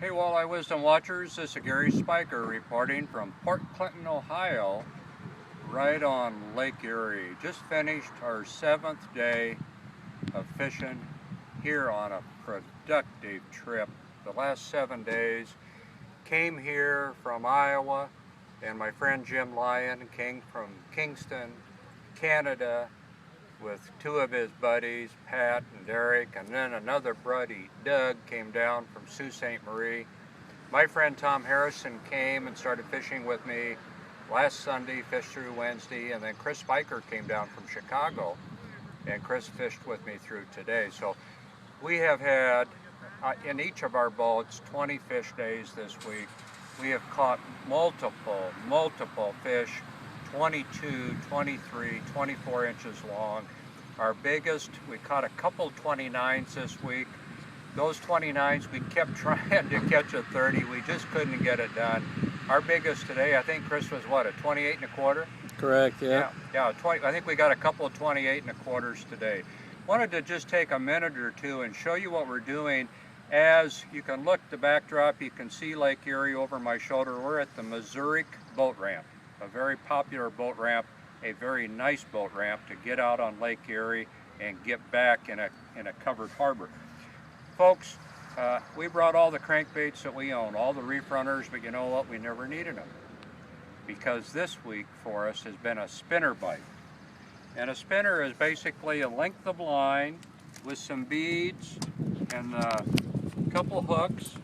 Hey Walleye Wisdom watchers, this is Gary Spiker reporting from Port Clinton, Ohio, right on Lake Erie. Just finished our 7th day of fishing here on a productive trip. The last 7 days, came here from Iowa, and my friend Jim Lyon came from Kingston, Canada, with 2 of his buddies, Pat and Derek, and then another buddy, Doug, came down from Sault Ste. Marie. My friend Tom Harrison came and started fishing with me last Sunday, fished through Wednesday, and then Chris Spiker came down from Chicago, and Chris fished with me through today. So we have had, in each of our boats, 20 fish days this week. We have caught multiple fish, 22, 23, 24 inches long. Our biggest, we caught a couple 29s this week. Those 29s, we kept trying to catch a 30. We just couldn't get it done. Our biggest today, I think Chris was what, a 28 and a quarter? Correct, yeah. Yeah, 20, I think we got a couple of 28 and a quarters today. Wanted to just take a minute or two and show you what we're doing. As you can look the backdrop, you can see Lake Erie over my shoulder. We're at the Missouri boat ramp, a very popular boat ramp, a very nice boat ramp to get out on Lake Erie and get back in a covered harbor. Folks, we brought all the crankbaits that we own, all the reef runners, but you know what? We never needed them, because this week for us has been a spinner bite. And a spinner is basically a length of line with some beads and a couple hooks.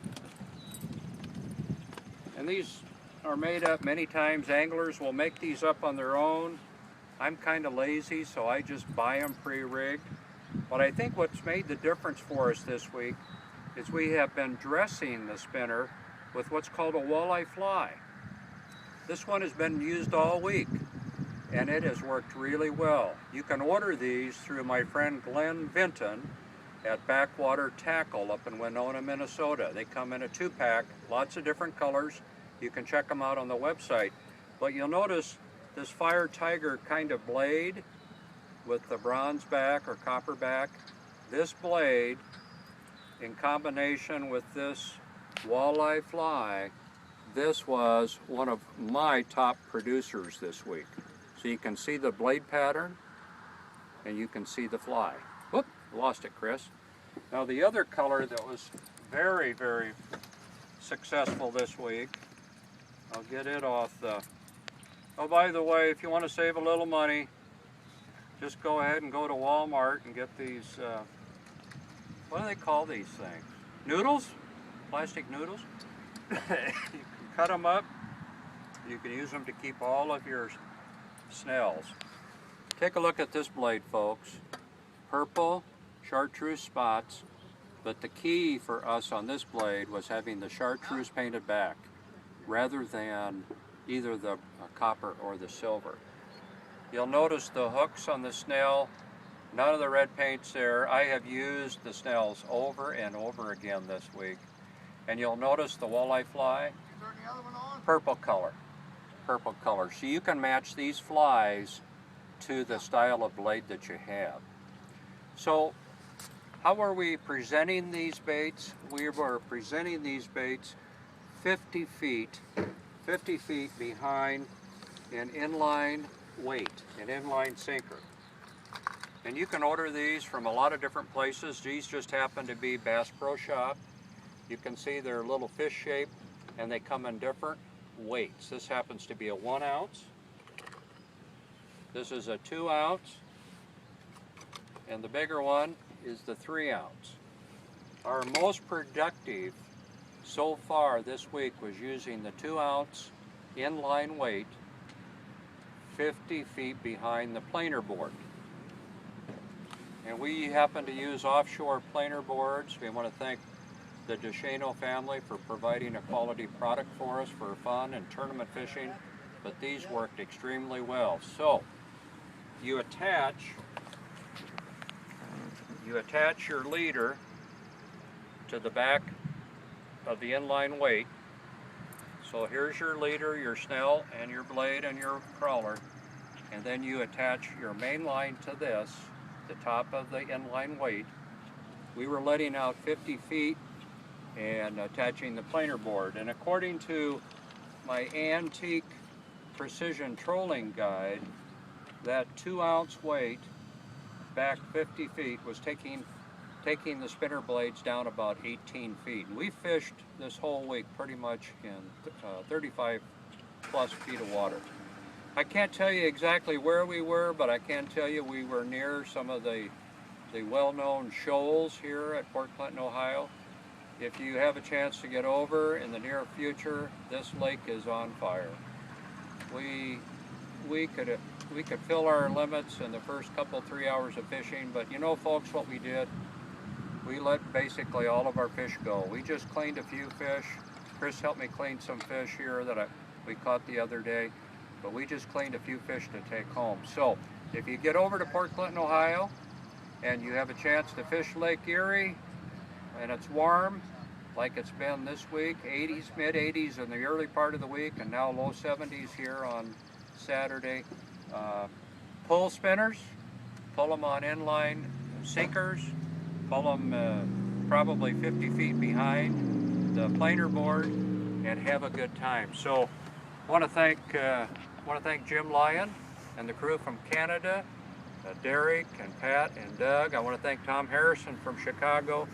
And these are made up many times. Anglers will make these up on their own. I'm kind of lazy, so I just buy them pre-rigged. But I think what's made the difference for us this week is we have been dressing the spinner with what's called a walleye fly. This one has been used all week, and it has worked really well. You can order these through my friend Glenn Vinton at Backwater Tackle up in Winona, Minnesota. They come in a 2-pack, lots of different colors. You can check them out on the website. But you'll notice this Fire Tiger kind of blade with the bronze back or copper back. This blade, in combination with this walleye fly, this was one of my top producers this week. So you can see the blade pattern, and you can see the fly. Whoop, lost it, Chris. Now the other color that was very, very successful this week, I'll get it off the, oh, by the way, if you want to save a little money, just go ahead and go to Walmart and get these, what do they call these things? Noodles? Plastic noodles? You can cut them up. You can use them to keep all of your snells. Take a look at this blade, folks. Purple chartreuse spots, but the key for us on this blade was having the chartreuse painted back rather than either the copper or the silver. You'll notice the hooks on the snell, none of the red paint's there. I have used the snells over and over again this week. And you'll notice the walleye fly, purple color. Purple color. So you can match these flies to the style of blade that you have. So how are we presenting these baits? We are presenting these baits 50 feet behind an inline weight, an inline sinker. And you can order these from a lot of different places. These just happen to be Bass Pro Shop. You can see they're a little fish shape, and they come in different weights. This happens to be a 1 ounce. This is a 2 ounce. And the bigger one is the 3 ounce. Our most productive so far this week was using the 2 ounce inline weight 50 feet behind the planer board. And we happen to use offshore planer boards. We want to thank the DeShano family for providing a quality product for us for fun and tournament fishing, but these worked extremely well. So you attach your leader to the back of the inline weight. So here's your leader, your snell, and your blade and your crawler, and then you attach your main line to this, the top of the inline weight. We were letting out 50 feet and attaching the planer board. And according to my antique precision trolling guide, that 2-ounce weight back 50 feet was taking the spinner blades down about 18 feet. And we fished this whole week pretty much in 35 plus feet of water. I can't tell you exactly where we were, but I can tell you we were near some of the well-known shoals here at Port Clinton, Ohio. If you have a chance to get over in the near future, this lake is on fire. We could fill our limits in the first couple 3 hours of fishing, but you know, folks, what we did, we let basically all of our fish go. We just cleaned a few fish. Chris helped me clean some fish here that we caught the other day, but we just cleaned a few fish to take home. So if you get over to Port Clinton, Ohio, and you have a chance to fish Lake Erie, and it's warm, like it's been this week, 80s, mid-80s in the early part of the week, and now low 70s here on Saturday. Pull spinners, pull them on inline sinkers, pull them probably 50 feet behind the planer board, and have a good time. So I want to thank Jim Lyon and the crew from Canada, Derek and Pat and Doug. I want to thank Tom Harrison from Chicago.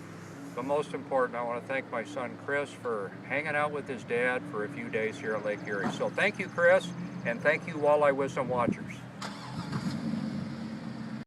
But most important, I want to thank my son Chris for hanging out with his dad for a few days here at Lake Erie. So thank you, Chris, and thank you, Walleye Wisdom watchers.